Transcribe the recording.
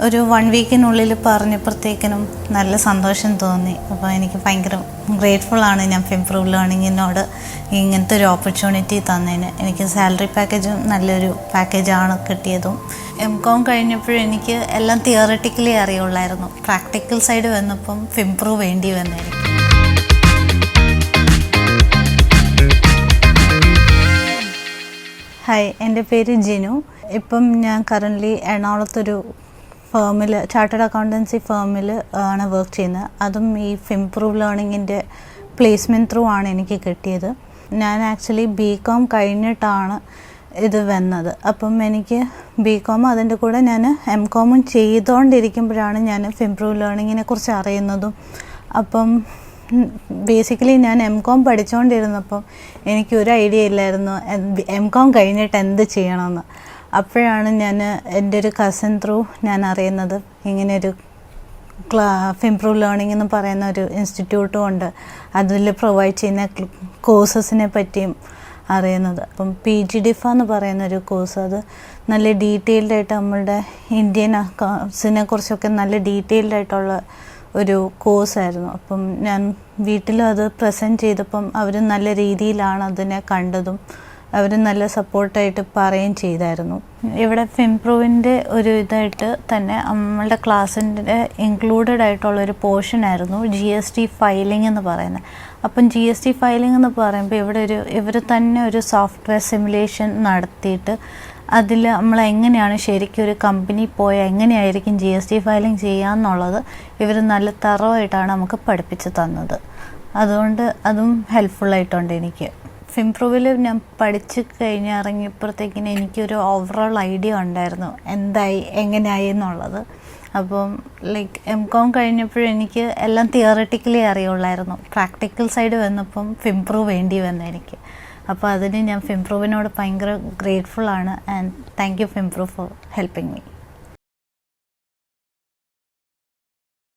ഒരു 1 വീക്കിനുള്ളിൽ പറഞ്ഞപ്പോഴത്തേക്കിനും നല്ല സന്തോഷം തോന്നി. അപ്പോൾ എനിക്ക് ഭയങ്കര ഗ്രേറ്റ്ഫുള്ളാണ് ഞാൻ ഫിംപ്രൂവ് ലേണിങ്ങിനോട് ഇങ്ങനത്തെ ഒരു ഓപ്പർച്യൂണിറ്റി തന്നതിന്. എനിക്ക് സാലറി പാക്കേജും നല്ലൊരു പാക്കേജാണ് കിട്ടിയതും. MCOM കഴിഞ്ഞപ്പോഴെനിക്ക് എല്ലാം തിയററ്റിക്കലി അറിയുള്ളായിരുന്നു. പ്രാക്ടിക്കൽ സൈഡ് വന്നപ്പം ഫിംപ്രൂവ് വേണ്ടി വന്നായിരിക്കും. ഹായ്, എൻ്റെ പേര് ജിനു. ഇപ്പം ഞാൻ കറൻ്റ്ലി എറണാകുളത്തൊരു ഫേമിൽ, ചാർട്ടേഡ് അക്കൗണ്ടൻസി ഫേമിൽ ആണ് വർക്ക് ചെയ്യുന്നത്. അതും ഈ ഫിംപ്രൂവ് ലേണിങ്ങിൻ്റെ പ്ലേസ്മെൻറ്റ് ത്രൂ ആണ് എനിക്ക് കിട്ടിയത്. ഞാൻ ആക്ച്വലി BCom കഴിഞ്ഞിട്ടാണ് ഇത് വന്നത്. അപ്പം എനിക്ക് BCom അതിൻ്റെ കൂടെ ഞാൻ MCOM ചെയ്തുകൊണ്ടിരിക്കുമ്പോഴാണ് ഞാൻ ഫിംപ്രൂവ് ലേണിങ്ങിനെ കുറിച്ച് അറിയുന്നതും. അപ്പം ബേസിക്കലി ഞാൻ MCOM പഠിച്ചുകൊണ്ടിരുന്നപ്പം എനിക്കൊരു ഐഡിയ ഇല്ലായിരുന്നു MCOM കഴിഞ്ഞിട്ട് എന്ത് ചെയ്യണമെന്ന്. അപ്പോഴാണ് ഞാൻ എൻ്റെ ഒരു കസിൻ ത്രൂ ഞാൻ അറിയുന്നത് ഇങ്ങനെയൊരു ഫിംപ്രൂവ് ലേണിംഗ് എന്ന് പറയുന്ന ഒരു ഇൻസ്റ്റിറ്റ്യൂട്ടും ഉണ്ട്. അതിൽ പ്രൊവൈഡ് ചെയ്യുന്ന കോഴ്സസിനെ പറ്റിയും അറിയുന്നത്. അപ്പം PGDIFA എന്ന് പറയുന്നൊരു കോഴ്സ്, അത് നല്ല ഡീറ്റെയിൽഡ് ആയിട്ട് നമ്മളുടെ ഇന്ത്യൻ അക്കൗണ്ട്സിനെ കുറിച്ചൊക്കെ നല്ല ഡീറ്റെയിൽഡ് ആയിട്ടുള്ള ഒരു കോഴ്സായിരുന്നു. അപ്പം ഞാൻ വീട്ടിലും അത് പ്രസൻറ്റ് ചെയ്തപ്പം അവർ നല്ല രീതിയിലാണ് അതിനെ കണ്ടതും അവർ നല്ല സപ്പോർട്ടായിട്ട് പറയുകയും ചെയ്തായിരുന്നു. ഇവിടെ ഫിംപ്രൂവിൻ്റെ ഒരു ഇതായിട്ട് തന്നെ നമ്മളുടെ ക്ലാസ്സിൻ്റെ ഇൻക്ലൂഡഡ് ആയിട്ടുള്ളൊരു പോർഷനായിരുന്നു GST ഫയലിംഗ് എന്ന് പറയുന്നത്. അപ്പം GST ഫയലിംഗ് എന്ന് പറയുമ്പോൾ ഇവർ തന്നെ ഒരു സോഫ്റ്റ്വെയർ സിമുലേഷൻ നടത്തിയിട്ട് അതിൽ നമ്മൾ എങ്ങനെയാണ് ശരിക്കും ഒരു കമ്പനി പോയാൽ എങ്ങനെയായിരിക്കും GST ഫയലിംഗ് ചെയ്യാമെന്നുള്ളത് ഇവർ നല്ല തറവായിട്ടാണ് നമുക്ക് പഠിപ്പിച്ച് തന്നത്. അതുകൊണ്ട് അതും ഹെൽപ്ഫുള്ളായിട്ടുണ്ട് എനിക്ക്. ഫിംപ്രൂവിൽ ഞാൻ പഠിച്ച് കഴിഞ്ഞ് ഇറങ്ങിയപ്പോഴത്തേക്കിന് എനിക്കൊരു ഓവറോൾ ഐഡിയ ഉണ്ടായിരുന്നു എന്തായി എങ്ങനെയായി എന്നുള്ളത്. അപ്പം MCOM കഴിഞ്ഞപ്പോഴെനിക്ക് എല്ലാം തിയററ്റിക്കലി അറിയുള്ളായിരുന്നു. പ്രാക്ടിക്കൽ സൈഡ് വന്നപ്പം ഫിംപ്രൂവ് വേണ്ടി വന്നെനിക്ക്. അപ്പോൾ അതിന് ഞാൻ ഫിംപ്രൂവിനോട് ഭയങ്കര ഗ്രേറ്റ്ഫുള്ളാണ്. And thank you Fimprove for helping me.